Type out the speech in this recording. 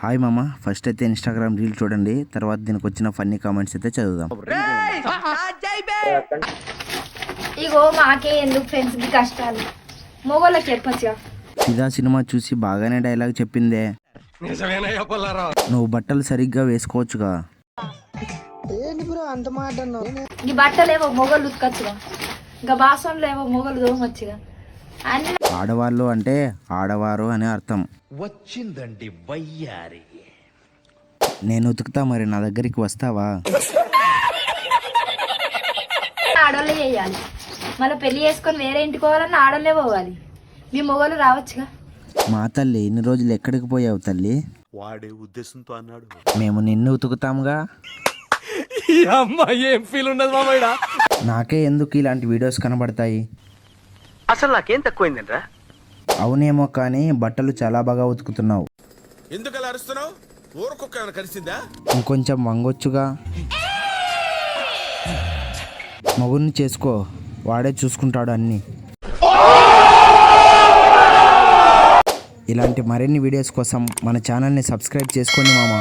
Hi మామ, first అయితే Instagram reel చూడండి, తర్వాత దీనికి వచ్చిన ఫన్నీ కామెంట్స్ అయితే చదువుదాం. ఇగో మాకే ఎందుకు ఫ్రెండ్స్ కి కష్టాలు, మొగోళ్ళకి చెప్పొచ్చుగా. ఫిదా సినిమా చూసి బాగానే డైలాగ్ చెప్పిందే. నువ్వు బట్టలు సరిగ్గా వేసుకోవచ్చుగా. ఈ బట్టలేవో మొగోళ్ళు ఉతకచ్చుగా, ఇంకా బాసన్లు ఏవో మొగోళ్ళు దోమొచ్చుగా. అన్ని ఆడవాళ్ళు అంటే ఆడవారు అని అర్థం. వచ్చిందండి వయ్యారి. నేను ఉతుకుతా, మరి నా దగ్గరికి వస్తావా? ఆడోళ్ళే చేయాలి, మళ్ళీ పెళ్లి చేసుకొని వేరే ఇంటికి పోవాలన్నా ఆడోళ్ళే పోవాలి. మీ మొగోళ్ళు రావచ్చుగా. మా తల్లి, ఇన్ని రోజులు ఎక్కడికి పోయావు తల్లి? వాడే ఉద్దేశంతో అన్నాడు. మేము నిన్ను ఉతుకుతాంగా. ఏం ఫీల్ ఉన్నది మామయ్య? నాకే ఎందుకు ఇలాంటి వీడియోస్ కనబడతాయి? అసలు నాకేం తక్కువైందిరా? అవునేమో కానీ బట్టలు చాలా బాగా ఉతుకుతున్నావు. ఎందుకు అలా అరుస్తున్నావు? ఊరకొక్క ఏమైనా కలిసిందా? ఇంకొంచెం వంగొచ్చుగా. మగుడిని చేసుకో, వాడే చూసుకుంటాడు అన్నీ. ఇలాంటి మరిన్ని వీడియోస్ కోసం మన ఛానల్ని సబ్స్క్రైబ్ చేసుకోండి మామ.